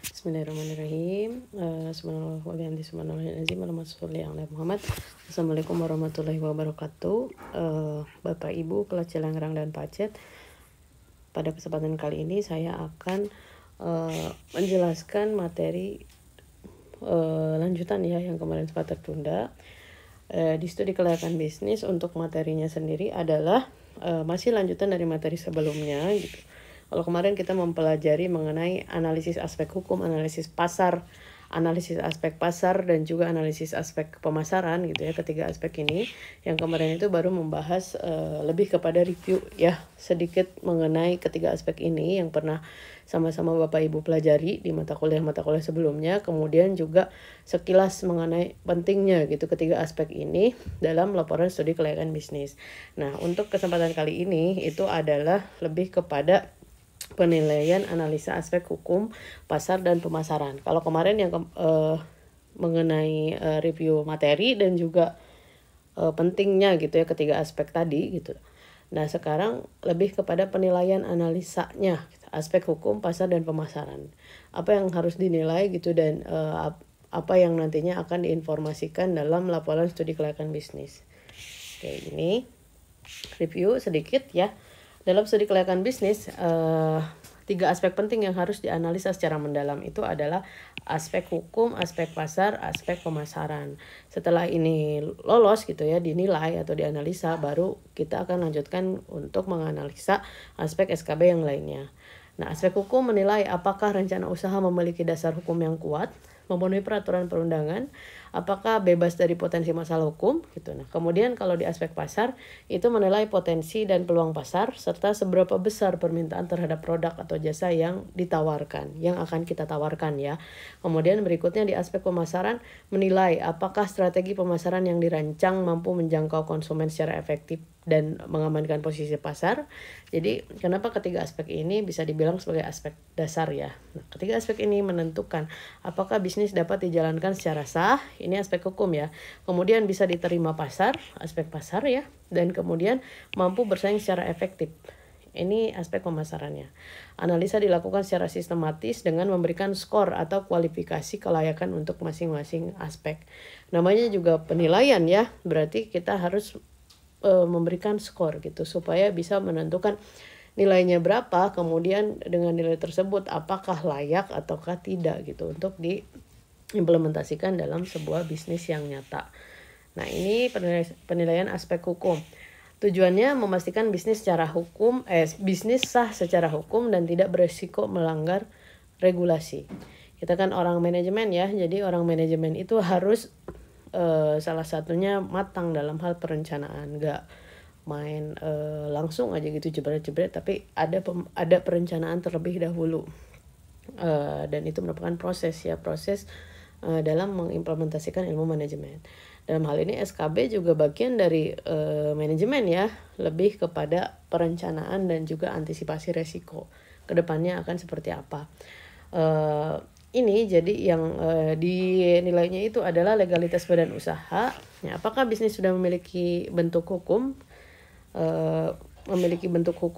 Bismillahirrahmanirrahim. Muhammad. Assalamualaikum warahmatullahi wabarakatuh. Bapak Ibu kelas Cilangrang dan Pacet. Pada kesempatan kali ini saya akan menjelaskan materi lanjutan ya yang kemarin sempat tertunda. Di studi kelayakan bisnis untuk materinya sendiri adalah masih lanjutan dari materi sebelumnya gitu. Kalau kemarin kita mempelajari mengenai analisis aspek hukum, analisis aspek pasar dan juga analisis aspek pemasaran gitu ya, ketiga aspek ini. Yang kemarin itu baru membahas lebih kepada review ya, sedikit mengenai ketiga aspek ini yang pernah sama-sama Bapak Ibu pelajari di mata kuliah sebelumnya. Kemudian juga sekilas mengenai pentingnya gitu ketiga aspek ini dalam laporan studi kelayakan bisnis. Nah, untuk kesempatan kali ini itu adalah lebih kepada penilaian analisa aspek hukum, pasar dan pemasaran. Kalau kemarin yang mengenai review materi dan juga pentingnya gitu ya ketiga aspek tadi gitu. Nah, sekarang lebih kepada penilaian analisanya, aspek hukum, pasar dan pemasaran. Apa yang harus dinilai gitu dan apa yang nantinya akan diinformasikan dalam laporan studi kelayakan bisnis. Oke, ini review sedikit ya. Dalam studi kelayakan bisnis, tiga aspek penting yang harus dianalisa secara mendalam itu adalah aspek hukum, aspek pasar, aspek pemasaran. Setelah ini lolos gitu ya, dinilai atau dianalisa, baru kita akan lanjutkan untuk menganalisa aspek SKB yang lainnya. Nah, aspek hukum menilai apakah rencana usaha memiliki dasar hukum yang kuat, memenuhi peraturan perundangan, apakah bebas dari potensi masalah hukum gitu. Nah, kemudian kalau di aspek pasar itu menilai potensi dan peluang pasar serta seberapa besar permintaan terhadap produk atau jasa yang ditawarkan, yang akan kita tawarkan ya. Kemudian berikutnya di aspek pemasaran menilai apakah strategi pemasaran yang dirancang mampu menjangkau konsumen secara efektif dan mengamankan posisi pasar. Jadi kenapa ketiga aspek ini bisa dibilang sebagai aspek dasar ya. Nah, ketiga aspek ini menentukan apakah bisnis dapat dijalankan secara sah, ini aspek hukum ya. Kemudian bisa diterima pasar, aspek pasar ya. Dan kemudian mampu bersaing secara efektif. Ini aspek pemasarannya. Analisa dilakukan secara sistematis dengan memberikan skor atau kualifikasi kelayakan untuk masing-masing aspek. Namanya juga penilaian ya, berarti kita harus memberikan skor gitu supaya bisa menentukan nilainya berapa, kemudian dengan nilai tersebut apakah layak ataukah tidak gitu untuk diimplementasikan dalam sebuah bisnis yang nyata. Nah, ini penilaian aspek hukum. Tujuannya memastikan bisnis sah secara hukum dan tidak beresiko melanggar regulasi. Kita kan orang manajemen ya, jadi orang manajemen itu harus salah satunya matang dalam hal perencanaan, nggak main langsung aja gitu jebret-jebret, tapi ada perencanaan terlebih dahulu, dan itu merupakan proses dalam mengimplementasikan ilmu manajemen. Dalam hal ini SKB juga bagian dari manajemen ya, lebih kepada perencanaan dan juga antisipasi resiko kedepannya akan seperti apa. Ini jadi yang dinilainya itu adalah legalitas badan usaha. Ya, apakah bisnis sudah memiliki bentuk hukum,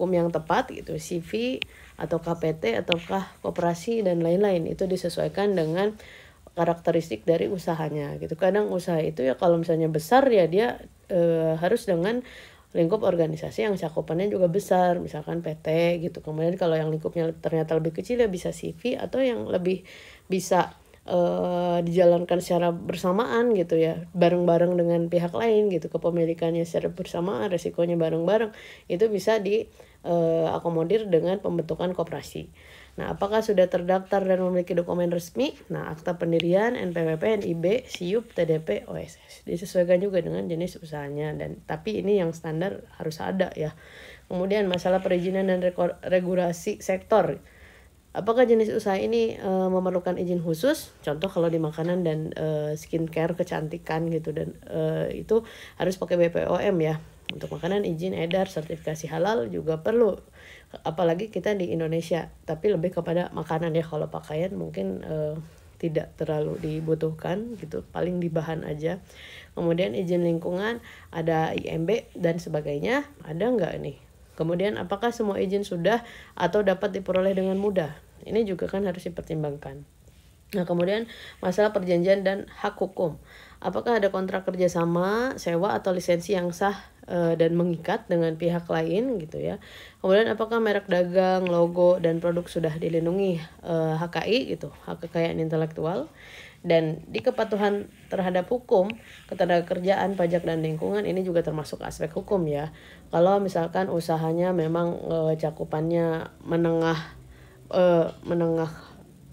yang tepat gitu, CV atau KPT ataukah koperasi dan lain-lain. Itu disesuaikan dengan karakteristik dari usahanya gitu. Kadang usaha itu ya kalau misalnya besar ya dia harus dengan lingkup organisasi yang cakupannya juga besar, misalkan PT gitu. Kemudian kalau yang lingkupnya ternyata lebih kecil ya bisa CV, atau yang lebih bisa dijalankan secara bersamaan gitu ya, bareng-bareng dengan pihak lain gitu, kepemilikannya secara bersamaan, resikonya bareng-bareng, itu bisa diakomodir dengan pembentukan koperasi. Nah, apakah sudah terdaftar dan memiliki dokumen resmi? Nah, akta pendirian, NPWP, NIB, SIUP, TDP, OSS. Disesuaikan juga dengan jenis usahanya, tapi ini yang standar harus ada ya. Kemudian masalah perizinan dan regulasi sektor. Apakah jenis usaha ini memerlukan izin khusus? Contoh kalau di makanan dan skincare kecantikan gitu, dan itu harus pakai BPOM ya. Untuk makanan izin edar, sertifikasi halal juga perlu. Apalagi kita di Indonesia, tapi lebih kepada makanan ya. Kalau pakaian mungkin tidak terlalu dibutuhkan gitu, paling di bahan aja. Kemudian izin lingkungan, ada IMB dan sebagainya, ada nggak nih? Kemudian apakah semua izin sudah atau dapat diperoleh dengan mudah? Ini juga kan harus dipertimbangkan. Nah, kemudian masalah perjanjian dan hak hukum. Apakah ada kontrak kerjasama, sewa atau lisensi yang sah dan mengikat dengan pihak lain gitu ya. Kemudian apakah merek dagang, logo dan produk sudah dilindungi HKI gitu, hak kekayaan intelektual. Dan di kepatuhan terhadap hukum, ketenagakerjaan, pajak dan lingkungan ini juga termasuk aspek hukum ya. Kalau misalkan usahanya memang cakupannya menengah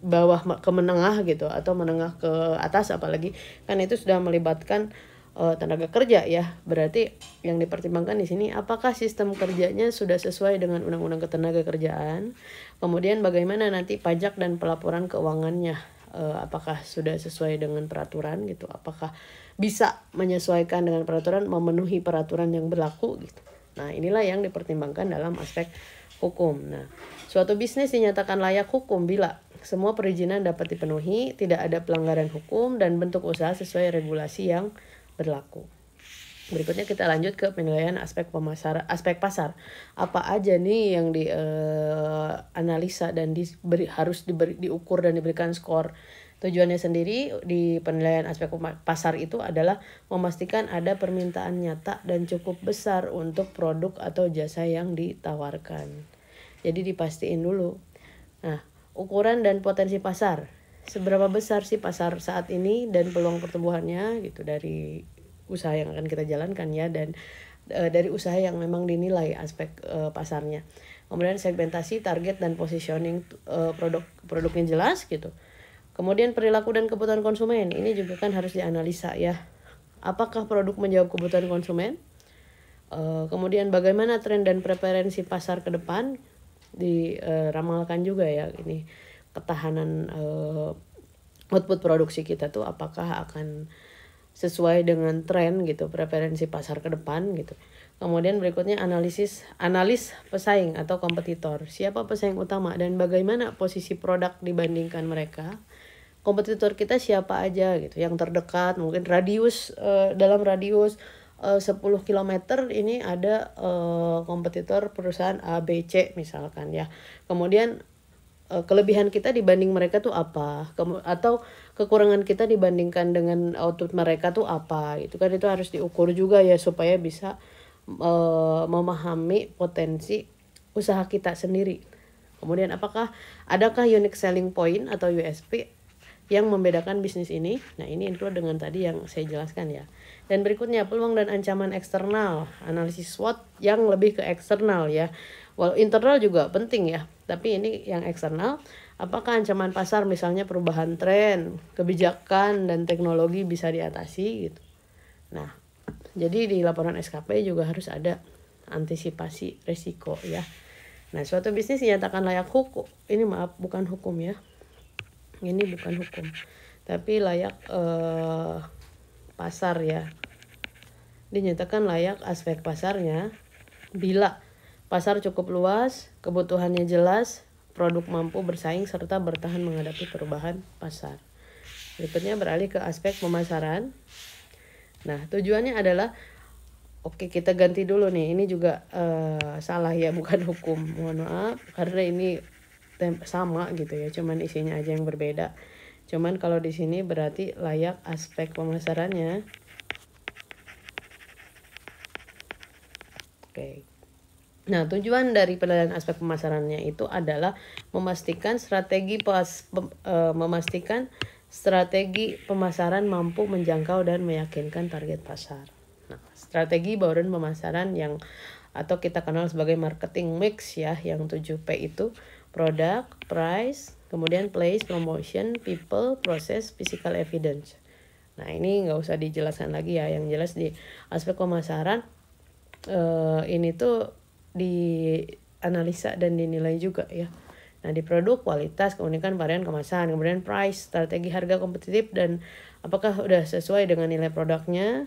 bawah ke menengah gitu atau menengah ke atas, apalagi kan itu sudah melibatkan tenaga kerja ya. Berarti yang dipertimbangkan di sini apakah sistem kerjanya sudah sesuai dengan Undang-Undang Ketenagakerjaan. Kemudian bagaimana nanti pajak dan pelaporan keuangannya, apakah sudah sesuai dengan peraturan gitu, apakah bisa menyesuaikan dengan peraturan, memenuhi peraturan yang berlaku gitu. Nah, inilah yang dipertimbangkan dalam aspek hukum. Nah, suatu bisnis dinyatakan layak hukum bila semua perizinan dapat dipenuhi, tidak ada pelanggaran hukum, dan bentuk usaha sesuai regulasi yang berlaku. Berikutnya kita lanjut ke penilaian aspek pasar. Apa aja nih yang dianalisa dan harus diukur dan diberikan skor. Tujuannya sendiri di penilaian aspek pasar itu adalah memastikan ada permintaan nyata dan cukup besar untuk produk atau jasa yang ditawarkan. Jadi dipastiin dulu. Nah, ukuran dan potensi pasar. Seberapa besar sih pasar saat ini dan peluang pertumbuhannya gitu dari usaha yang akan kita jalankan ya, dan dari usaha yang memang dinilai aspek pasarnya. Kemudian segmentasi, target dan positioning produknya jelas gitu. Kemudian perilaku dan kebutuhan konsumen, ini juga kan harus dianalisa ya. Apakah produk menjawab kebutuhan konsumen? Kemudian bagaimana tren dan preferensi pasar ke depan, diramalkan juga ya. Ini ketahanan output produksi kita tuh apakah akan sesuai dengan tren gitu, preferensi pasar ke depan gitu. Kemudian berikutnya analis pesaing atau kompetitor. Siapa pesaing utama dan bagaimana posisi produk dibandingkan mereka? Kompetitor kita siapa aja gitu, yang terdekat, mungkin dalam radius 10 km ini ada kompetitor perusahaan A, B, C misalkan ya. Kemudian kelebihan kita dibanding mereka tuh apa, atau kekurangan kita dibandingkan dengan output mereka tuh apa gitu kan. Itu harus diukur juga ya supaya bisa memahami potensi usaha kita sendiri. Kemudian adakah unique selling point atau USP yang membedakan bisnis ini. Nah, ini include dengan tadi yang saya jelaskan ya. Dan berikutnya peluang dan ancaman eksternal, analisis SWOT yang lebih ke eksternal ya. Walau internal juga penting ya, tapi ini yang eksternal. Apakah ancaman pasar misalnya perubahan tren, kebijakan dan teknologi bisa diatasi gitu. Nah, jadi di laporan SKP juga harus ada antisipasi risiko ya. Nah, suatu bisnis dinyatakan layak hukum. Ini bukan hukum ya. Ini bukan hukum, tapi layak pasar ya. Dinyatakan layak aspek pasarnya bila pasar cukup luas, kebutuhannya jelas, produk mampu bersaing serta bertahan menghadapi perubahan pasar. Berikutnya beralih ke aspek pemasaran. Nah, tujuannya adalah kita ganti dulu nih. Ini juga salah ya, bukan hukum. Mohon maaf karena ini sama gitu ya, cuman isinya aja yang berbeda. Cuman kalau di sini berarti layak aspek pemasarannya. Oke. Nah, tujuan dari penilaian aspek pemasarannya itu adalah memastikan strategi pemasaran mampu menjangkau dan meyakinkan target pasar. Nah, strategi bauran pemasaran yang atau kita kenal sebagai marketing mix ya, yang 7P itu product, price, kemudian place, promotion, people, process, physical evidence. Nah, ini nggak usah dijelaskan lagi ya. Yang jelas di aspek pemasaran ini tuh dianalisa dan dinilai juga ya. Nah, di produk, kualitas, keunikan, varian, kemasan, kemudian price, strategi harga kompetitif, dan apakah udah sesuai dengan nilai produknya,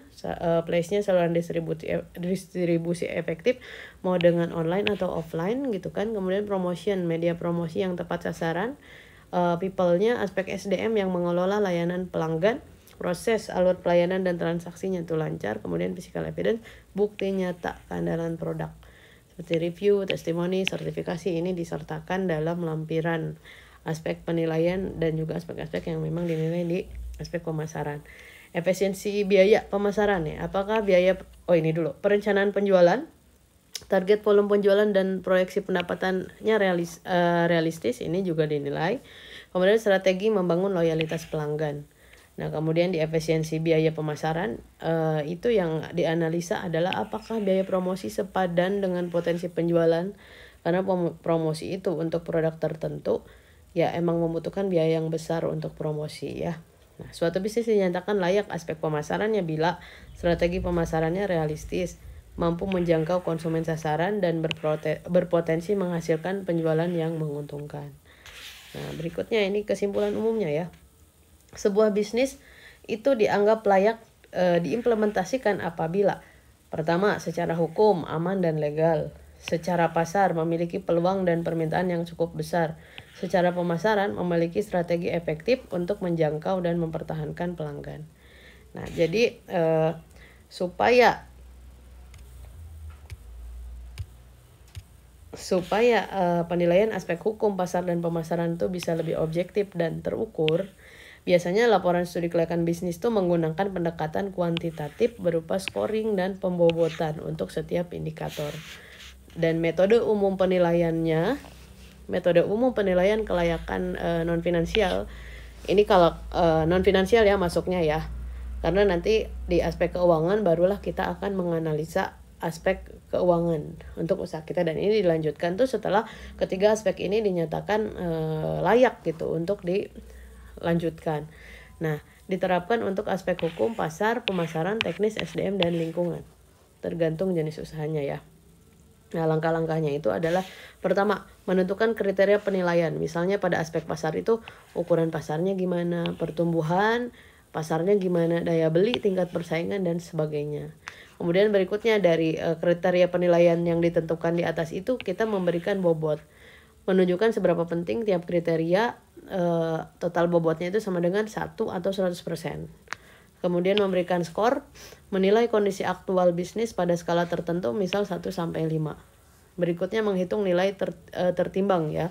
place-nya, saluran distribusi efektif, mau dengan online atau offline gitu kan. Kemudian promotion, media promosi yang tepat sasaran, people-nya, aspek SDM yang mengelola layanan pelanggan, proses, alur pelayanan dan transaksinya itu lancar. Kemudian physical evidence, bukti nyata keandalan produk seperti review, testimoni, sertifikasi ini disertakan dalam lampiran aspek penilaian dan juga aspek-aspek yang memang dinilai di aspek pemasaran. Efisiensi biaya pemasaran ya. Apakah biaya ini dulu, perencanaan penjualan, target volume penjualan dan proyeksi pendapatannya realistis, ini juga dinilai. Kemudian strategi membangun loyalitas pelanggan. Nah, kemudian di efisiensi biaya pemasaran, itu yang dianalisa adalah apakah biaya promosi sepadan dengan potensi penjualan. Karena promosi itu untuk produk tertentu ya emang membutuhkan biaya yang besar untuk promosi ya. Nah, suatu bisnis dinyatakan layak aspek pemasarannya bila strategi pemasarannya realistis, mampu menjangkau konsumen sasaran, dan berpotensi menghasilkan penjualan yang menguntungkan. Nah, berikutnya ini kesimpulan umumnya ya. Sebuah bisnis itu dianggap layak diimplementasikan apabila pertama, secara hukum aman dan legal. Secara pasar memiliki peluang dan permintaan yang cukup besar. Secara pemasaran memiliki strategi efektif untuk menjangkau dan mempertahankan pelanggan. Nah, jadi supaya penilaian aspek hukum pasar dan pemasaran itu bisa lebih objektif dan terukur, biasanya laporan studi kelayakan bisnis itu menggunakan pendekatan kuantitatif berupa scoring dan pembobotan untuk setiap indikator. Dan metode umum penilaian kelayakan non finansial, ini kalau non finansial ya masuknya ya, karena nanti di aspek keuangan barulah kita akan menganalisa aspek keuangan untuk usaha kita, dan ini dilanjutkan tuh setelah ketiga aspek ini dinyatakan layak gitu untuk dilanjutkan. Nah, diterapkan untuk aspek hukum, pasar, pemasaran, teknis, SDM, dan lingkungan, tergantung jenis usahanya ya. Nah, langkah-langkahnya itu adalah pertama, menentukan kriteria penilaian. Misalnya pada aspek pasar itu ukuran pasarnya gimana, pertumbuhan pasarnya gimana, daya beli, tingkat persaingan, dan sebagainya. Kemudian berikutnya dari kriteria penilaian yang ditentukan di atas itu kita memberikan bobot. Menunjukkan seberapa penting tiap kriteria, total bobotnya itu sama dengan 1 atau 100%. Kemudian memberikan skor, menilai kondisi aktual bisnis pada skala tertentu, misal 1 sampai 5. Berikutnya menghitung nilai tertimbang ya.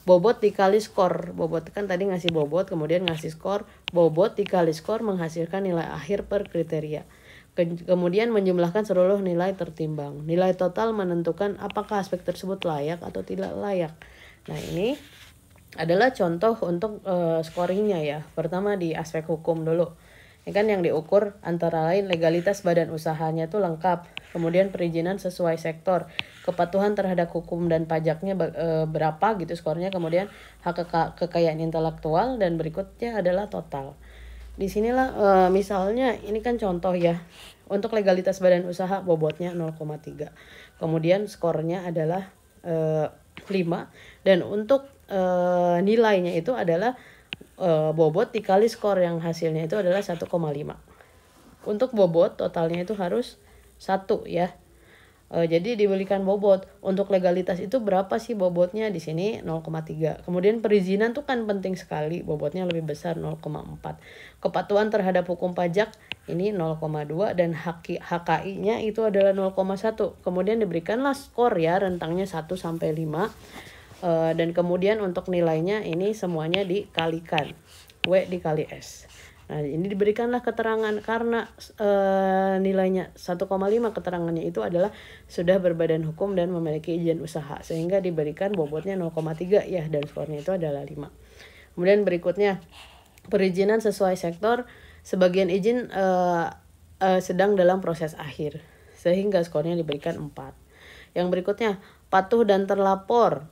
Bobot dikali skor. Bobot kan tadi ngasih bobot, kemudian ngasih skor. Bobot dikali skor menghasilkan nilai akhir per kriteria. Kemudian menjumlahkan seluruh nilai tertimbang. Nilai total menentukan apakah aspek tersebut layak atau tidak layak. Nah, ini adalah contoh untuk scoringnya ya. Pertama di aspek hukum dulu. Ini kan yang diukur antara lain legalitas badan usahanya itu lengkap, kemudian perizinan sesuai sektor, kepatuhan terhadap hukum dan pajaknya berapa gitu skornya, kemudian hak kekayaan intelektual, dan berikutnya adalah total. Disinilah misalnya ini kan contoh ya, untuk legalitas badan usaha bobotnya 0,3, kemudian skornya adalah 5, dan untuk nilainya itu adalah bobot dikali skor yang hasilnya itu adalah 1,5. Untuk bobot totalnya itu harus 1 ya. Jadi diberikan bobot. Untuk legalitas itu berapa sih bobotnya? Di sini 0,3. Kemudian perizinan tuh kan penting sekali, bobotnya lebih besar 0,4. Kepatuhan terhadap hukum pajak ini 0,2, dan HKI-nya itu adalah 0,1. Kemudian diberikanlah skor ya, rentangnya 1 sampai 5. Dan kemudian untuk nilainya ini semuanya dikalikan, W dikali S. Nah, ini diberikanlah keterangan karena nilainya 1,5, keterangannya itu adalah sudah berbadan hukum dan memiliki izin usaha, sehingga diberikan bobotnya 0,3 ya, dan skornya itu adalah 5. Kemudian berikutnya perizinan sesuai sektor, sebagian izin sedang dalam proses akhir, sehingga skornya diberikan 4. Yang berikutnya patuh dan terlapor,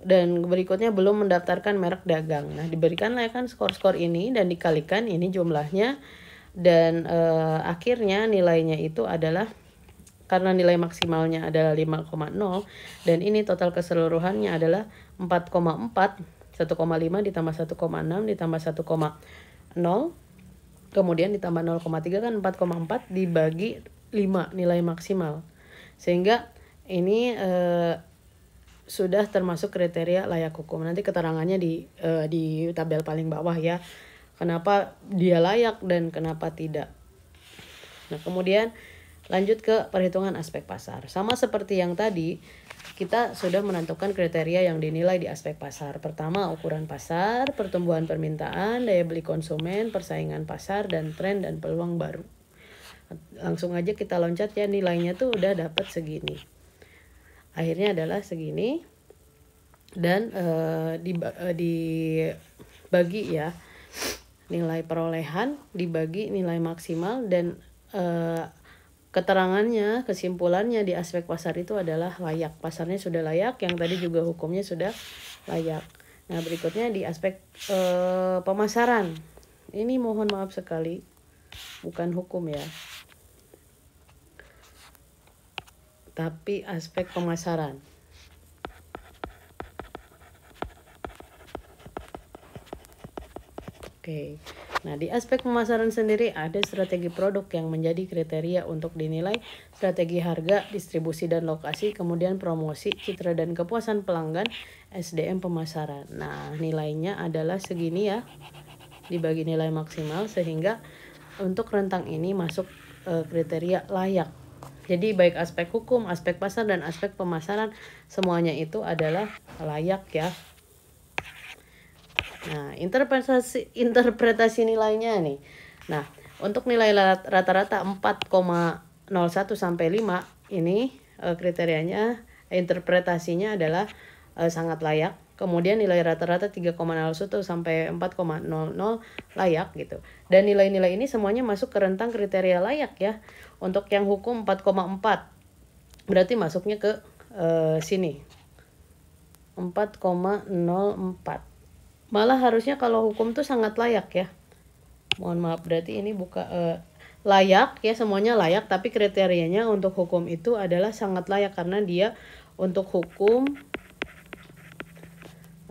dan berikutnya belum mendaftarkan merek dagang. Nah, diberikanlah kan skor-skor ini dan dikalikan ini jumlahnya, dan akhirnya nilainya itu adalah, karena nilai maksimalnya adalah 5,0 dan ini total keseluruhannya adalah 4,4, 1,5 ditambah 1,6 ditambah 1,0 kemudian ditambah 0,3 kan 4,4 dibagi 5 nilai maksimal, sehingga ini sudah termasuk kriteria layak hukum. Nanti keterangannya di tabel paling bawah ya. Kenapa dia layak dan kenapa tidak. Nah, kemudian Lanjut ke perhitungan aspek pasar. Sama seperti yang tadi, kita sudah menentukan kriteria yang dinilai di aspek pasar. Pertama, ukuran pasar, pertumbuhan permintaan, daya beli konsumen, persaingan pasar, dan tren dan peluang baru. Langsung aja kita loncat ya, nilainya tuh udah dapat segini. Akhirnya adalah segini. Dan dibagi ya, nilai perolehan dibagi nilai maksimal, dan keterangannya, kesimpulannya di aspek pasar itu adalah layak. Pasarnya sudah layak, yang tadi juga hukumnya sudah layak. Nah, berikutnya di aspek pemasaran. Ini mohon maaf sekali, bukan hukum ya, tapi aspek pemasaran. Oke. Nah, di aspek pemasaran sendiri ada strategi produk yang menjadi kriteria untuk dinilai, strategi harga, distribusi dan lokasi, kemudian promosi, citra dan kepuasan pelanggan, SDM pemasaran. Nah, nilainya adalah segini ya, dibagi nilai maksimal, sehingga untuk rentang ini masuk kriteria layak. Jadi baik aspek hukum, aspek pasar, dan aspek pemasaran, semuanya itu adalah layak ya. Nah, interpretasi nilainya nih. Nah, untuk nilai rata-rata 4,01 sampai 5 ini kriterianya, interpretasinya adalah sangat layak. Kemudian nilai rata-rata 3,01 sampai 4,00 layak gitu. Dan nilai-nilai ini semuanya masuk ke rentang kriteria layak ya. Untuk yang hukum 4,4 berarti masuknya ke sini. 4,04. Malah harusnya kalau hukum tuh sangat layak ya. Mohon maaf, berarti ini layak ya, semuanya layak, tapi kriterianya untuk hukum itu adalah sangat layak karena dia untuk hukum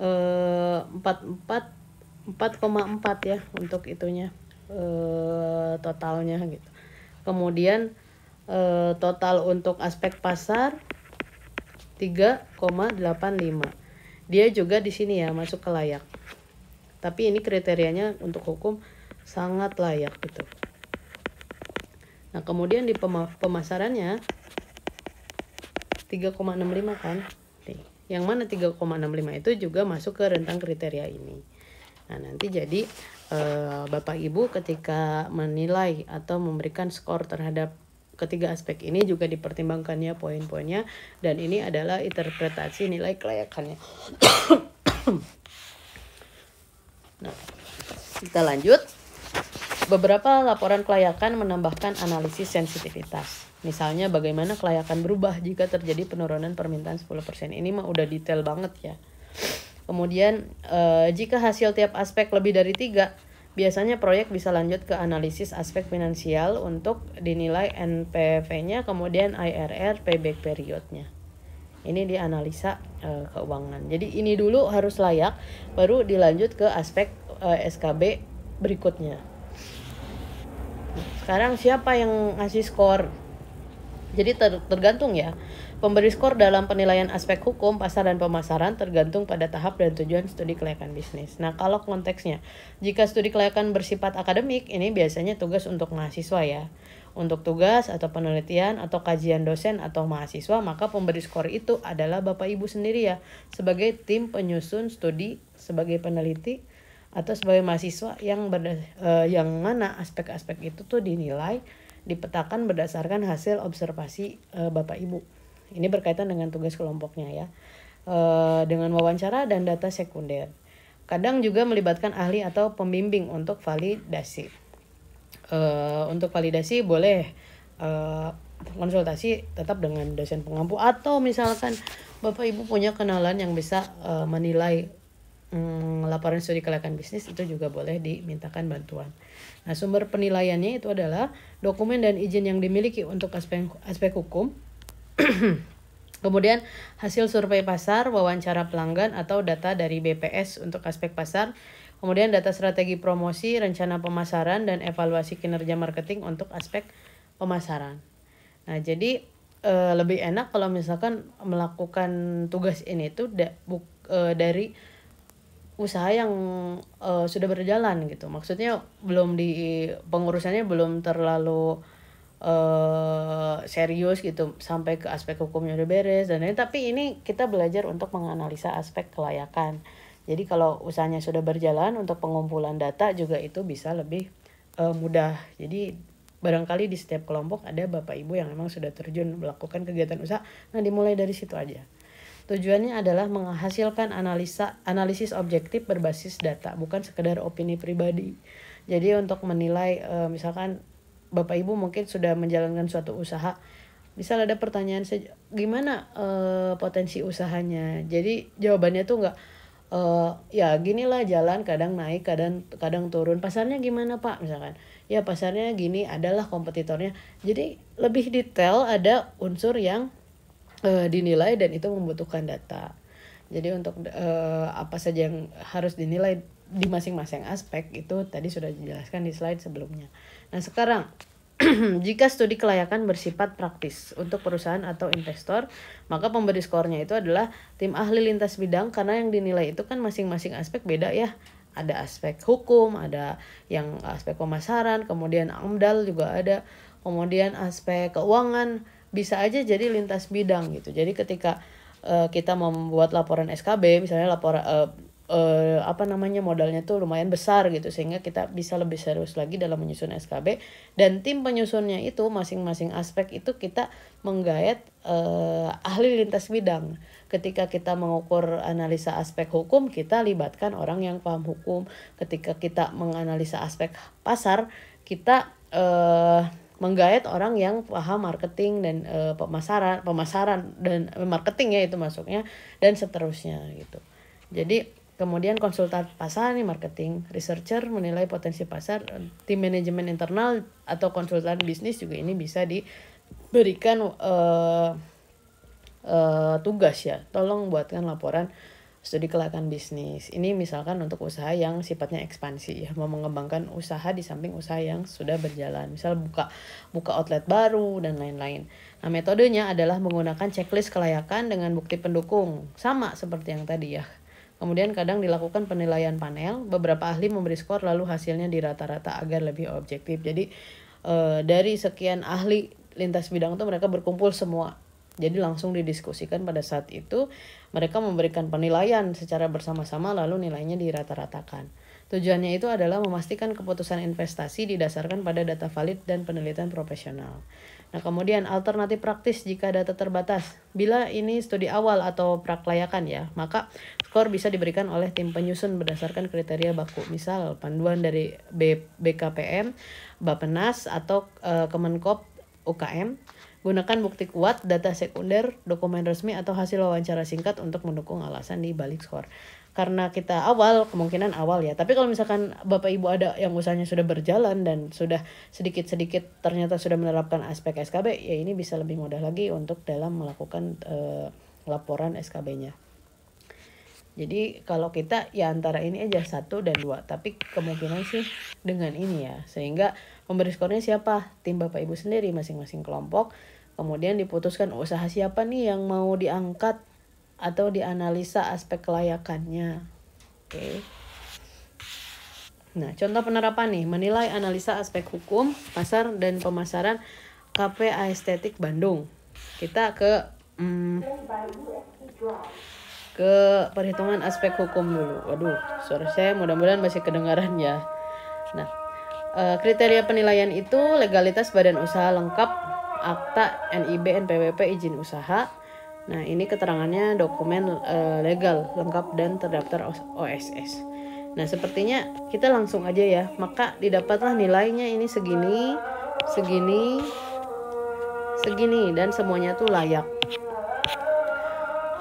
4,4 ya untuk itunya, totalnya gitu. Kemudian total untuk aspek pasar 3,85. Dia juga di sini ya masuk ke layak. Tapi ini kriterianya untuk hukum sangat layak gitu. Nah, kemudian di pemasarannya 3,65 kan. Nih, yang mana 3,65 itu juga masuk ke rentang kriteria ini. Nah, nanti jadi Bapak Ibu ketika menilai atau memberikan skor terhadap ketiga aspek ini juga dipertimbangkannya poin-poinnya, dan ini adalah interpretasi nilai kelayakannya. Nah, kita lanjut. Beberapa laporan kelayakan menambahkan analisis sensitivitas. Misalnya bagaimana kelayakan berubah jika terjadi penurunan permintaan 10%. Ini mah udah detail banget ya. Kemudian jika hasil tiap aspek lebih dari 3, biasanya proyek bisa lanjut ke analisis aspek finansial untuk dinilai NPV-nya, kemudian IRR, payback period-nya. Ini dianalisa keuangan. Jadi ini dulu harus layak, baru dilanjut ke aspek SKB berikutnya. Sekarang siapa yang ngasih skor? Jadi tergantung ya. Pemberi skor dalam penilaian aspek hukum, pasar, dan pemasaran tergantung pada tahap dan tujuan studi kelayakan bisnis. Nah, kalau konteksnya, jika studi kelayakan bersifat akademik, ini biasanya tugas untuk mahasiswa ya. Untuk tugas atau penelitian atau kajian dosen atau mahasiswa, maka pemberi skor itu adalah Bapak Ibu sendiri ya, sebagai tim penyusun studi, sebagai peneliti, atau sebagai mahasiswa yang mana aspek-aspek itu tuh dinilai, dipetakan berdasarkan hasil observasi Bapak Ibu. Ini berkaitan dengan tugas kelompoknya ya, dengan wawancara dan data sekunder. Kadang juga melibatkan ahli atau pembimbing untuk validasi. Untuk validasi boleh konsultasi tetap dengan dosen pengampu, atau misalkan Bapak Ibu punya kenalan yang bisa menilai laporan studi kelayakan bisnis, itu juga boleh dimintakan bantuan. Nah, sumber penilaiannya itu adalah dokumen dan izin yang dimiliki untuk aspek hukum. Kemudian hasil survei pasar, wawancara pelanggan atau data dari BPS untuk aspek pasar. Kemudian data strategi promosi, rencana pemasaran, dan evaluasi kinerja marketing untuk aspek pemasaran. Nah, jadi lebih enak kalau misalkan melakukan tugas ini tuh dari usaha yang sudah berjalan gitu. Maksudnya pengurusannya belum terlalu serius gitu sampai ke aspek hukumnya udah beres dan lain, tapi ini kita belajar untuk menganalisa aspek kelayakan. Jadi kalau usahanya sudah berjalan untuk pengumpulan data juga itu bisa lebih mudah. Jadi barangkali di setiap kelompok ada bapak ibu yang memang sudah terjun melakukan kegiatan usaha. Nah, dimulai dari situ aja. Tujuannya adalah menghasilkan analisis objektif berbasis data, bukan sekedar opini pribadi. Jadi untuk menilai misalkan bapak ibu mungkin sudah menjalankan suatu usaha, misal ada pertanyaan gimana potensi usahanya. Jadi jawabannya tuh nggak ya ginilah jalan, kadang naik kadang turun. Pasarnya gimana pak, misalkan ya pasarnya gini, adalah kompetitornya. Jadi lebih detail, ada unsur yang dinilai dan itu membutuhkan data. Jadi untuk apa saja yang harus dinilai di masing-masing aspek itu tadi sudah dijelaskan di slide sebelumnya. Nah sekarang jika studi kelayakan bersifat praktis untuk perusahaan atau investor, maka pemberi skornya itu adalah tim ahli lintas bidang, karena yang dinilai itu kan masing-masing aspek beda ya. Ada aspek hukum, ada yang aspek pemasaran, kemudian AMDAL juga ada, kemudian aspek keuangan, bisa aja jadi lintas bidang gitu. Jadi ketika kita mau membuat laporan SKB, misalnya laporan modalnya tuh lumayan besar gitu, sehingga kita bisa lebih serius lagi dalam menyusun SKB, dan tim penyusunnya itu masing-masing aspek itu kita menggayat ahli lintas bidang. Ketika kita mengukur analisa aspek hukum, kita libatkan orang yang paham hukum. Ketika kita menganalisa aspek pasar, kita menggayat orang yang paham marketing dan pemasaran dan marketing ya, itu masuknya, dan seterusnya gitu. Jadi kemudian konsultan pasar nih, marketing, researcher menilai potensi pasar, tim manajemen internal atau konsultan bisnis juga ini bisa diberikan tugas ya, tolong buatkan laporan studi kelayakan bisnis. Ini misalkan untuk usaha yang sifatnya ekspansi ya, mau mengembangkan usaha di samping usaha yang sudah berjalan, misal buka outlet baru dan lain-lain. Nah metodenya adalah menggunakan checklist kelayakan dengan bukti pendukung, sama seperti yang tadi ya. Kemudian kadang dilakukan penilaian panel, beberapa ahli memberi skor lalu hasilnya dirata-rata agar lebih objektif. Jadi dari sekian ahli lintas bidang itu mereka berkumpul semua. Jadi langsung didiskusikan pada saat itu, mereka memberikan penilaian secara bersama-sama lalu nilainya dirata-ratakan. Tujuannya itu adalah memastikan keputusan investasi didasarkan pada data valid dan penelitian profesional. Nah, kemudian alternatif praktis jika data terbatas. Bila ini studi awal atau prakelayakan ya, maka skor bisa diberikan oleh tim penyusun berdasarkan kriteria baku. Misal panduan dari BKPM, Bappenas atau Kemenkop UKM. Gunakan bukti kuat, data sekunder, dokumen resmi atau hasil wawancara singkat untuk mendukung alasan di balik skor. Karena kita awal, kemungkinan awal ya. Tapi kalau misalkan Bapak Ibu ada yang usahanya sudah berjalan dan sudah sedikit-sedikit ternyata sudah menerapkan aspek SKB, ya ini bisa lebih mudah lagi untuk dalam melakukan laporan SKB-nya. Jadi kalau kita ya antara ini aja 1 dan 2, tapi kemungkinan sih dengan ini ya. Sehingga pemberi skornya siapa? Tim Bapak Ibu sendiri masing-masing kelompok. Kemudian diputuskan usaha siapa nih yang mau diangkat atau dianalisa aspek kelayakannya. Oke. Nah, contoh penerapan nih, menilai analisa aspek hukum, pasar dan pemasaran KPA Estetik Bandung. Kita ke perhitungan aspek hukum dulu. Waduh, suara saya mudah-mudahan masih kedengaran ya. Nah, kriteria penilaian itu legalitas badan usaha lengkap, akta, NIB, NPWP, izin usaha. Nah, ini keterangannya dokumen legal, lengkap dan terdaftar OSS. Nah, sepertinya kita langsung aja ya. Maka didapatlah nilainya ini segini, segini, segini, dan semuanya tuh layak.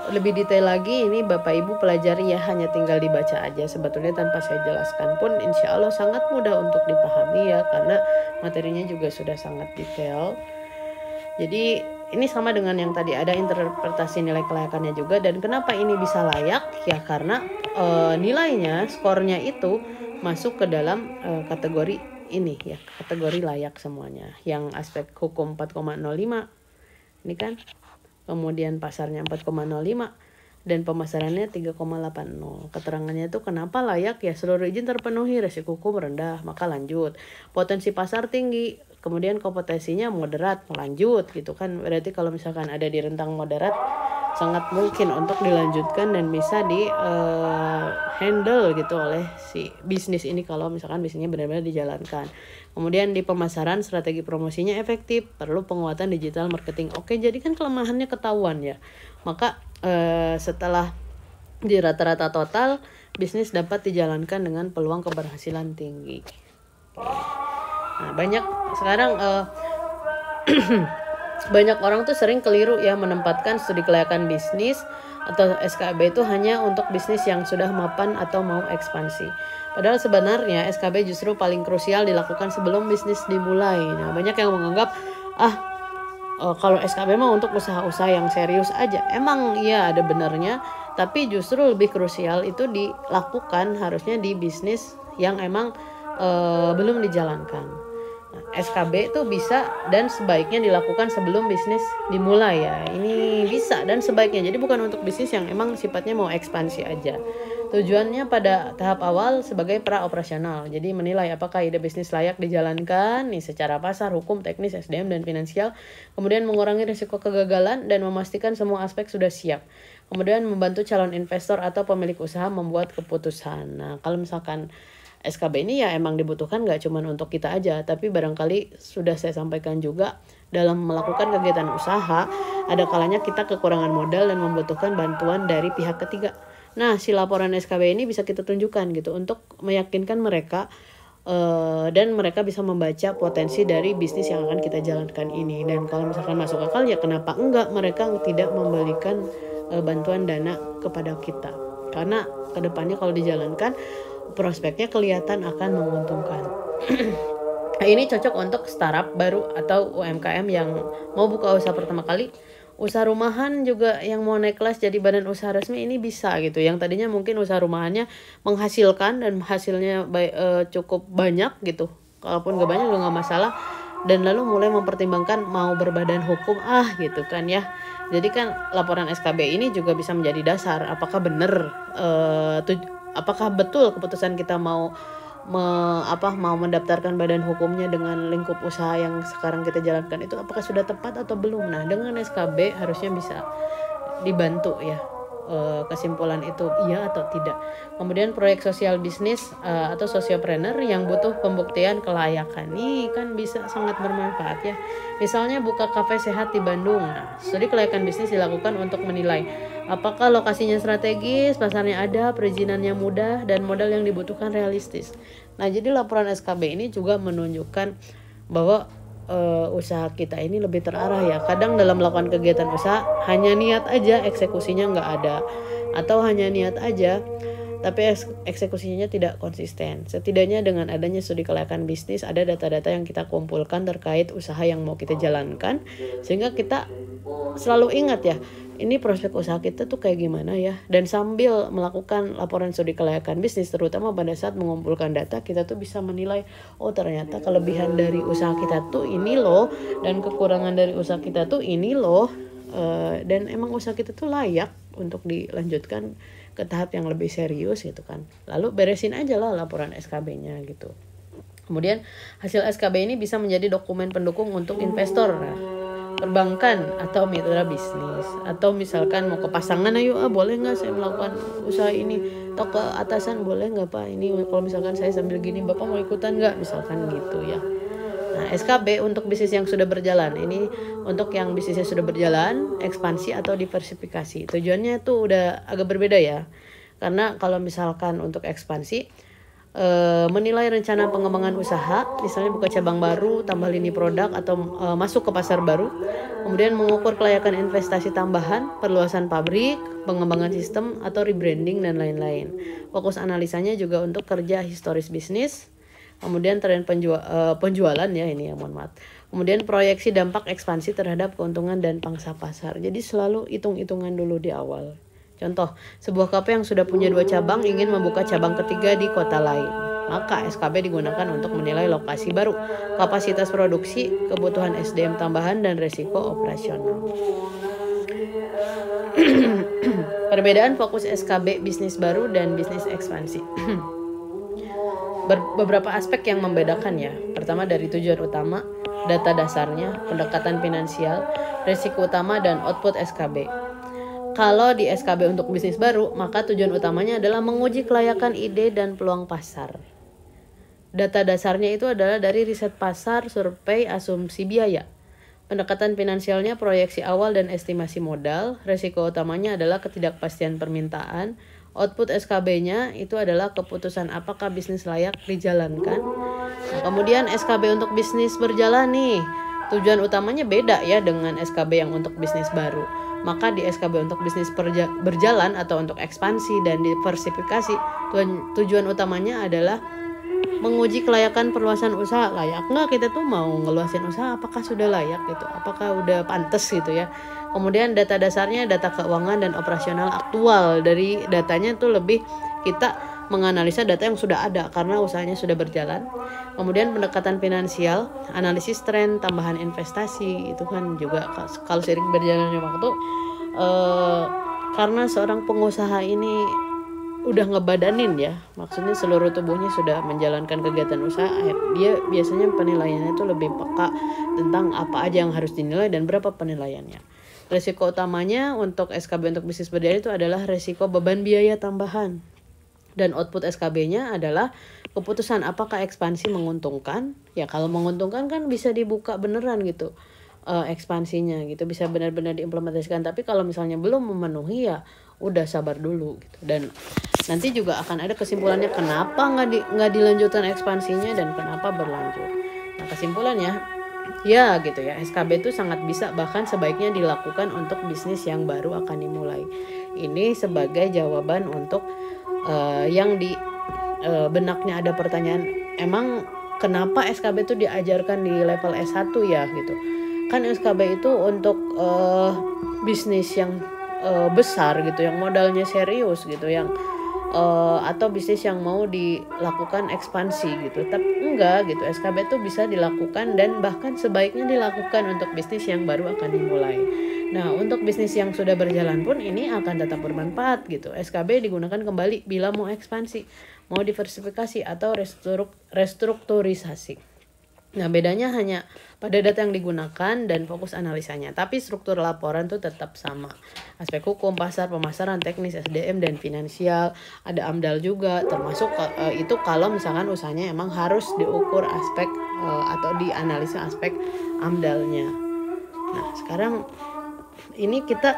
Lebih detail lagi ini Bapak Ibu pelajari ya, hanya tinggal dibaca aja. Sebetulnya tanpa saya jelaskan pun insya Allah sangat mudah untuk dipahami ya, karena materinya juga sudah sangat detail. Jadi ini sama dengan yang tadi, ada interpretasi nilai kelayakannya juga. Dan kenapa ini bisa layak? Ya karena nilainya, skornya itu masuk ke dalam kategori ini ya, kategori layak semuanya. Yang aspek hukum 4,05 ini kan, kemudian pasarnya 4,05 dan pemasarannya 3,80. Keterangannya itu kenapa layak ya, seluruh izin terpenuhi, resiko hukum rendah, maka lanjut. Potensi pasar tinggi, kemudian kompetensinya moderat, melanjut gitu kan. Berarti kalau misalkan ada di rentang moderat, sangat mungkin untuk dilanjutkan dan bisa di handle gitu oleh si bisnis ini kalau misalkan bisnisnya benar-benar dijalankan. Kemudian di pemasaran, strategi promosinya efektif, perlu penguatan digital marketing. Oke, jadi kan kelemahannya ketahuan ya. Maka setelah di rata-rata total, bisnis dapat dijalankan dengan peluang keberhasilan tinggi. Nah, banyak sekarang banyak orang tuh sering keliru ya menempatkan studi kelayakan bisnis atau SKB itu hanya untuk bisnis yang sudah mapan atau mau ekspansi. Padahal sebenarnya SKB justru paling krusial dilakukan sebelum bisnis dimulai. Nah, banyak yang menganggap kalau SKB mah untuk usaha-usaha yang serius aja. Emang iya ada benernya, tapi justru lebih krusial itu dilakukan harusnya di bisnis yang emang belum dijalankan. Nah, SKB itu bisa dan sebaiknya dilakukan sebelum bisnis dimulai ya. Ini bisa dan sebaiknya. Jadi bukan untuk bisnis yang emang sifatnya mau ekspansi aja. Tujuannya pada tahap awal sebagai pra-operasional. Jadi menilai apakah ide bisnis layak dijalankan nih secara pasar, hukum, teknis, SDM, dan finansial. Kemudian mengurangi risiko kegagalan dan memastikan semua aspek sudah siap. Kemudian membantu calon investor atau pemilik usaha membuat keputusan. Nah, kalau misalkan SKB ini ya emang dibutuhkan gak cuma untuk kita aja, tapi barangkali sudah saya sampaikan juga dalam melakukan kegiatan usaha, ada kalanya kita kekurangan modal dan membutuhkan bantuan dari pihak ketiga. Nah, si laporan SKB ini bisa kita tunjukkan gitu untuk meyakinkan mereka dan mereka bisa membaca potensi dari bisnis yang akan kita jalankan ini. Dan kalau misalkan masuk akal ya kenapa enggak mereka tidak memberikan bantuan dana kepada kita. Karena kedepannya kalau dijalankan prospeknya kelihatan akan menguntungkan. Nah, ini cocok untuk startup baru atau UMKM yang mau buka usaha pertama kali. Usaha rumahan juga yang mau naik kelas jadi badan usaha resmi ini bisa gitu. Yang tadinya mungkin usaha rumahannya menghasilkan dan hasilnya cukup banyak gitu. Kalaupun gak banyak juga gak masalah. Dan lalu mulai mempertimbangkan mau berbadan hukum gitu kan ya. Jadi kan laporan SKB ini juga bisa menjadi dasar apakah benar apakah betul keputusan kita mau mendaftarkan badan hukumnya dengan lingkup usaha yang sekarang kita jalankan itu apakah sudah tepat atau belum. Nah, dengan SKB harusnya bisa dibantu ya kesimpulan itu iya atau tidak. Kemudian proyek sosial bisnis atau sosiopreneur yang butuh pembuktian kelayakan nih kan bisa sangat bermanfaat ya. Misalnya buka kafe sehat di Bandung. Nah, studi kelayakan bisnis dilakukan untuk menilai apakah lokasinya strategis, pasarnya ada, perizinannya mudah, dan modal yang dibutuhkan realistis. Nah, jadi laporan SKB ini juga menunjukkan bahwa usaha kita ini lebih terarah ya. Kadang dalam melakukan kegiatan usaha hanya niat aja, eksekusinya nggak ada, atau hanya niat aja tapi eksekusinya tidak konsisten. Setidaknya dengan adanya studi kelayakan bisnis ada data-data yang kita kumpulkan terkait usaha yang mau kita jalankan, sehingga kita selalu ingat ya ini prospek usaha kita tuh kayak gimana ya. Dan sambil melakukan laporan studi kelayakan bisnis, terutama pada saat mengumpulkan data, kita tuh bisa menilai oh ternyata kelebihan dari usaha kita tuh ini loh, dan kekurangan dari usaha kita tuh ini loh, dan emang usaha kita tuh layak untuk dilanjutkan ke tahap yang lebih serius gitu kan. Lalu beresin aja lah laporan SKB-nya gitu. Kemudian hasil SKB ini bisa menjadi dokumen pendukung untuk investor, perbankan atau mitra bisnis. Atau misalkan mau ke pasangan, ayo boleh nggak saya melakukan usaha ini, atau ke atasan boleh nggak Pak ini kalau misalkan saya sambil gini Bapak mau ikutan nggak, misalkan gitu ya. Nah, SKB untuk bisnis yang sudah berjalan, ini untuk yang bisnisnya sudah berjalan, ekspansi atau diversifikasi. Tujuannya tuh udah agak berbeda ya. Karena kalau misalkan untuk ekspansi, menilai rencana pengembangan usaha, misalnya buka cabang baru, tambah lini produk, atau masuk ke pasar baru. Kemudian mengukur kelayakan investasi tambahan, perluasan pabrik, pengembangan sistem, atau rebranding dan lain-lain. Fokus analisanya juga untuk kerja historis bisnis. Kemudian tren penjualan ya ini ya, mohon maaf. Kemudian proyeksi dampak ekspansi terhadap keuntungan dan pangsa pasar. Jadi selalu hitung-hitungan dulu di awal. Contoh, sebuah kafe yang sudah punya 2 cabang ingin membuka cabang ketiga di kota lain. Maka SKB digunakan untuk menilai lokasi baru, kapasitas produksi, kebutuhan SDM tambahan, dan resiko operasional. Perbedaan fokus SKB bisnis baru dan bisnis ekspansi. Beberapa aspek yang membedakan ya. Pertama dari tujuan utama. data dasarnya, pendekatan finansial, risiko utama, dan output SKB. Kalau di SKB untuk bisnis baru, maka tujuan utamanya adalah menguji kelayakan ide dan peluang pasar. Data dasarnya itu adalah dari riset pasar, survei, asumsi biaya. Pendekatan finansialnya proyeksi awal dan estimasi modal. Risiko utamanya adalah ketidakpastian permintaan. Output SKB-nya itu adalah keputusan apakah bisnis layak dijalankan. Nah, kemudian SKB untuk bisnis berjalan nih. Tujuan utamanya beda ya dengan SKB yang untuk bisnis baru. Maka di SKB untuk bisnis berjalan atau untuk ekspansi dan diversifikasi, tujuan utamanya adalah menguji kelayakan perluasan usaha. Layak nggak kita tuh mau ngeluasin usaha, apakah sudah layak gitu, apakah udah pantas gitu ya. Kemudian data dasarnya data keuangan dan operasional aktual. Dari datanya tuh lebih kita menganalisa data yang sudah ada karena usahanya sudah berjalan. Kemudian pendekatan finansial, analisis tren, tambahan investasi, itu kan juga kalau seiring berjalannya waktu karena seorang pengusaha ini udah ngebadanin ya, maksudnya seluruh tubuhnya sudah menjalankan kegiatan usaha, dia biasanya penilaiannya itu lebih peka tentang apa aja yang harus dinilai dan berapa penilaiannya. Risiko utamanya untuk SKB untuk bisnis berjalan itu adalah risiko beban biaya tambahan. Dan output SKB-nya adalah keputusan apakah ekspansi menguntungkan. Ya kalau menguntungkan kan bisa dibuka beneran gitu ekspansinya gitu, bisa benar-benar diimplementasikan. Tapi kalau misalnya belum memenuhi ya udah sabar dulu gitu. Dan nanti juga akan ada kesimpulannya kenapa nggak dilanjutkan ekspansinya dan kenapa berlanjut. Nah kesimpulannya ya gitu ya, SKB itu sangat bisa bahkan sebaiknya dilakukan untuk bisnis yang baru akan dimulai. Ini sebagai jawaban untuk yang di benaknya ada pertanyaan, emang kenapa SKB itu diajarkan di level S1 ya gitu. Kan SKB itu untuk bisnis yang besar gitu, yang modalnya serius gitu, yang atau bisnis yang mau dilakukan ekspansi gitu. Tapi enggak gitu, SKB itu bisa dilakukan dan bahkan sebaiknya dilakukan untuk bisnis yang baru akan dimulai. Nah untuk bisnis yang sudah berjalan pun ini akan tetap bermanfaat gitu. SKB digunakan kembali bila mau ekspansi, mau diversifikasi atau restrukturisasi. Nah bedanya hanya pada data yang digunakan dan fokus analisanya, tapi struktur laporan tuh tetap sama. Aspek hukum, pasar, pemasaran, teknis, SDM, dan finansial. Ada AMDAL juga, termasuk itu kalau misalkan usahanya emang harus diukur aspek atau dianalisa aspek AMDALnya. Nah sekarang ini kita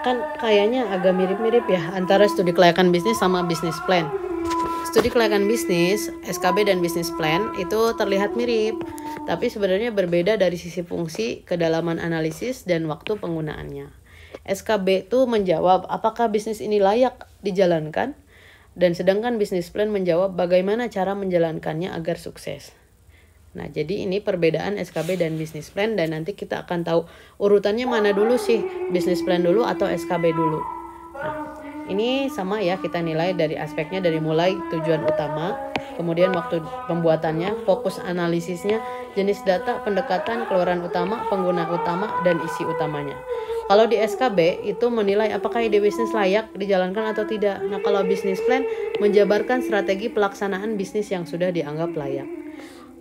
kan kayaknya agak mirip-mirip ya antara studi kelayakan bisnis sama bisnis plan. Studi kelayakan bisnis, SKB dan bisnis plan itu terlihat mirip, tapi sebenarnya berbeda dari sisi fungsi, kedalaman analisis, dan waktu penggunaannya. SKB itu menjawab apakah bisnis ini layak dijalankan, dan sedangkan bisnis plan menjawab bagaimana cara menjalankannya agar sukses. Nah, jadi ini perbedaan SKB dan bisnis plan, dan nanti kita akan tahu urutannya mana dulu sih, bisnis plan dulu atau SKB dulu. Nah, ini sama ya, kita nilai dari aspeknya dari mulai tujuan utama, kemudian waktu pembuatannya, fokus analisisnya, jenis data, pendekatan, keluaran utama, pengguna utama, dan isi utamanya. Kalau di SKB itu menilai apakah ide bisnis layak dijalankan atau tidak. Nah, kalau bisnis plan menjabarkan strategi pelaksanaan bisnis yang sudah dianggap layak.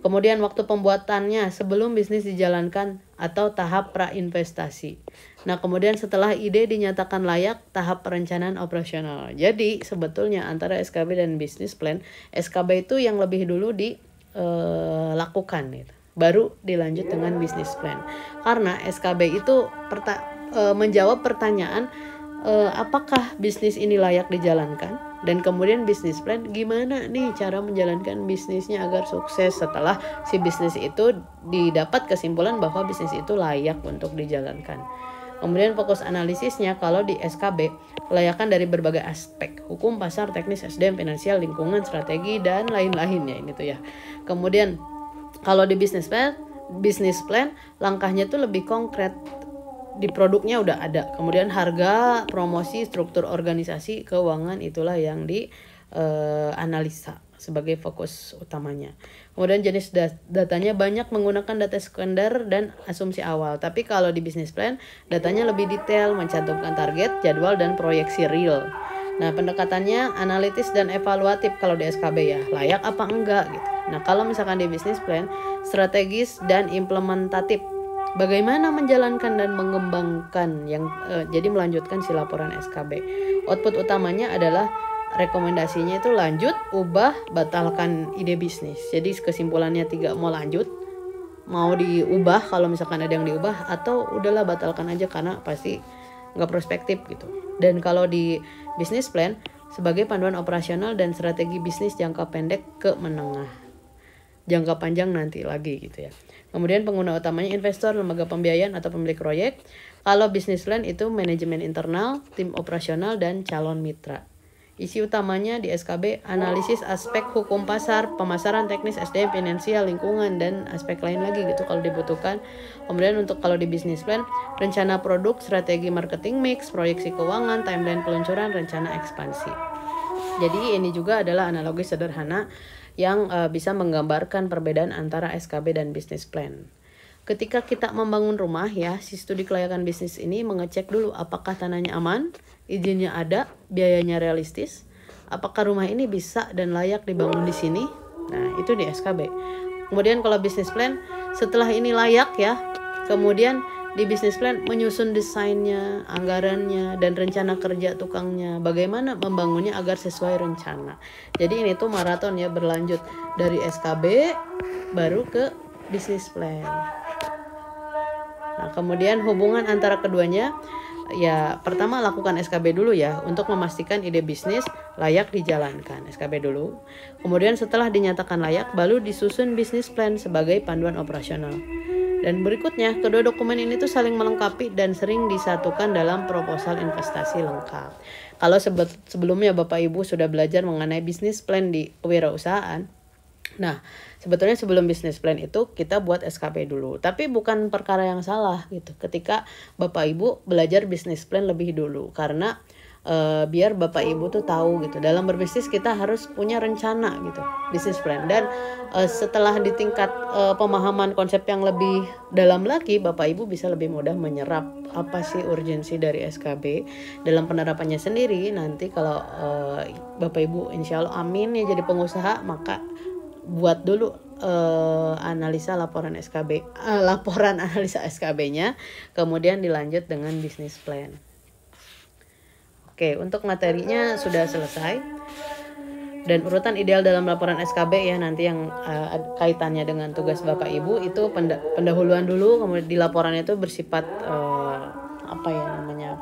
Kemudian waktu pembuatannya sebelum bisnis dijalankan atau tahap prainvestasi. Nah kemudian setelah ide dinyatakan layak, tahap perencanaan operasional. Jadi sebetulnya antara SKB dan bisnis plan, SKB itu yang lebih dulu dilakukan gitu. Baru dilanjut dengan bisnis plan. Karena SKB itu menjawab pertanyaan apakah bisnis ini layak dijalankan, dan kemudian bisnis plan gimana nih cara menjalankan bisnisnya agar sukses setelah si bisnis itu didapat kesimpulan bahwa bisnis itu layak untuk dijalankan. Kemudian fokus analisisnya kalau di SKB kelayakan dari berbagai aspek, hukum, pasar, teknis, SDM, finansial, lingkungan, strategi, dan lain-lainnya ini tuh ya. Kemudian kalau di bisnis plan langkahnya tuh lebih konkret. Di produknya udah ada, kemudian harga, promosi, struktur organisasi, keuangan, itulah yang dianalisa sebagai fokus utamanya. Kemudian jenis datanya banyak menggunakan data sekunder dan asumsi awal. Tapi kalau di bisnis plan datanya lebih detail, mencantumkan target, jadwal, dan proyeksi real. Nah, pendekatannya analitis dan evaluatif kalau di SKB ya, layak apa enggak gitu. Nah, kalau misalkan di business plan, strategis dan implementatif. Bagaimana menjalankan dan mengembangkan jadi melanjutkan si laporan SKB. Output utamanya adalah rekomendasinya itu lanjut, ubah, batalkan ide bisnis. Jadi kesimpulannya 3, mau lanjut, mau diubah kalau misalkan ada yang diubah, atau udahlah batalkan aja karena pasti nggak prospektif gitu. Dan kalau di business plan sebagai panduan operasional dan strategi bisnis jangka pendek ke menengah, jangka panjang nanti lagi gitu ya. Kemudian pengguna utamanya investor, lembaga pembiayaan atau pemilik proyek. Kalau business plan itu manajemen internal, tim operasional, dan calon mitra. Isi utamanya di SKB analisis aspek hukum pasar, pemasaran teknis, SDM, finansial, lingkungan, dan aspek lain lagi gitu kalau dibutuhkan. Kemudian untuk kalau di business plan, rencana produk, strategi marketing mix, proyeksi keuangan, timeline peluncuran, rencana ekspansi. Jadi ini juga adalah analogi sederhana yang bisa menggambarkan perbedaan antara SKB dan business plan. Ketika kita membangun rumah ya, si studi kelayakan bisnis ini mengecek dulu apakah tanahnya aman, izinnya ada, biayanya realistis, apakah rumah ini bisa dan layak dibangun di sini. Nah, itu di SKB. Kemudian kalau business plan, setelah ini layak ya, kemudian di business plan menyusun desainnya, anggarannya, dan rencana kerja tukangnya. Bagaimana membangunnya agar sesuai rencana. Jadi ini tuh maraton ya, berlanjut dari SKB baru ke business plan. Nah, kemudian hubungan antara keduanya, ya pertama lakukan SKB dulu ya untuk memastikan ide bisnis layak dijalankan. SKB dulu. Kemudian setelah dinyatakan layak, baru disusun business plan sebagai panduan operasional. Dan berikutnya, kedua dokumen ini tuh saling melengkapi dan sering disatukan dalam proposal investasi lengkap. Kalau sebelumnya Bapak Ibu sudah belajar mengenai business plan di kewirausahaan, nah sebetulnya sebelum business plan itu kita buat SKP dulu. Tapi bukan perkara yang salah gitu ketika Bapak Ibu belajar business plan lebih dulu, karena biar Bapak Ibu tuh tahu gitu, dalam berbisnis kita harus punya rencana gitu, business plan. Dan setelah di tingkat pemahaman konsep yang lebih dalam lagi, Bapak Ibu bisa lebih mudah menyerap apa sih urgensi dari SKB dalam penerapannya sendiri. Nanti kalau Bapak Ibu insya Allah amin ya jadi pengusaha, maka buat dulu analisa laporan SKB, laporan analisa SKB-nya, kemudian dilanjut dengan business plan. Oke, untuk materinya sudah selesai. Dan urutan ideal dalam laporan SKB ya, nanti yang kaitannya dengan tugas Bapak Ibu itu pendahuluan dulu, kemudian di laporannya itu bersifat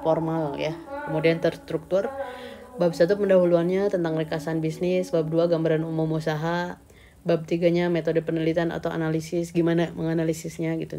formal ya. Kemudian terstruktur. Bab 1 pendahuluannya tentang ringkasan bisnis, bab 2 gambaran umum usaha, bab 3-nya metode penelitian atau analisis, gimana menganalisisnya gitu.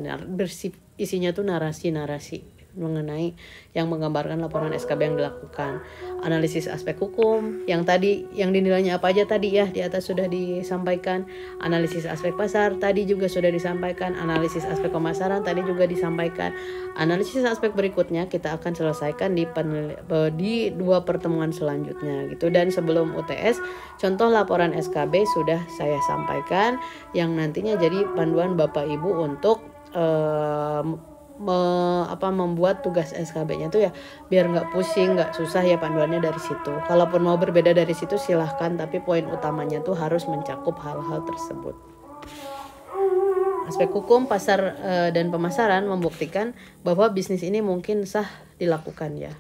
Isinya tuh narasi-narasi mengenai yang menggambarkan laporan SKB yang dilakukan. Analisis aspek hukum, yang tadi yang dinilainya apa aja tadi ya di atas sudah disampaikan. Analisis aspek pasar tadi juga sudah disampaikan. Analisis aspek pemasaran tadi juga disampaikan. Analisis aspek berikutnya kita akan selesaikan di 2 pertemuan selanjutnya gitu. Dan sebelum UTS, contoh laporan SKB sudah saya sampaikan yang nantinya jadi panduan Bapak Ibu untuk membuat tugas SKB-nya tuh ya biar nggak pusing, nggak susah ya, panduannya dari situ. Kalaupun mau berbeda dari situ silahkan, tapi poin utamanya tuh harus mencakup hal-hal tersebut. Aspek hukum pasar dan pemasaran membuktikan bahwa bisnis ini mungkin sah dilakukan ya.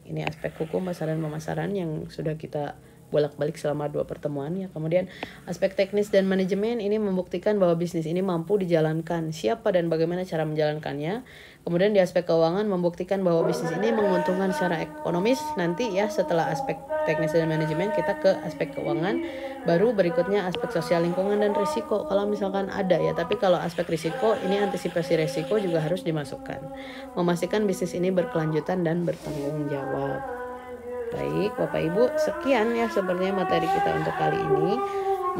Ini aspek hukum pasar dan pemasaran yang sudah kita bolak-balik selama 2 pertemuan ya. Kemudian aspek teknis dan manajemen ini membuktikan bahwa bisnis ini mampu dijalankan, siapa dan bagaimana cara menjalankannya. Kemudian di aspek keuangan membuktikan bahwa bisnis ini menguntungkan secara ekonomis. Nanti ya setelah aspek teknis dan manajemen kita ke aspek keuangan, baru berikutnya aspek sosial lingkungan dan risiko kalau misalkan ada ya. Tapi kalau aspek risiko ini antisipasi risiko juga harus dimasukkan. Memastikan bisnis ini berkelanjutan dan bertanggung jawab. Baik Bapak Ibu, sekian ya sepertinya materi kita untuk kali ini.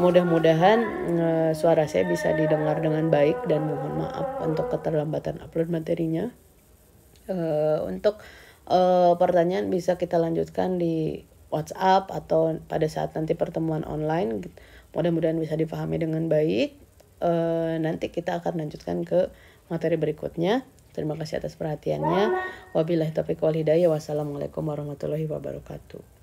Mudah-mudahan suara saya bisa didengar dengan baik dan mohon maaf untuk keterlambatan upload materinya. Untuk pertanyaan bisa kita lanjutkan di WhatsApp atau pada saat nanti pertemuan online. Mudah-mudahan bisa dipahami dengan baik. Nanti kita akan lanjutkan ke materi berikutnya. Terima kasih atas perhatiannya. Wabillahi taufiq wal hidayah. Wassalamualaikum warahmatullahi wabarakatuh.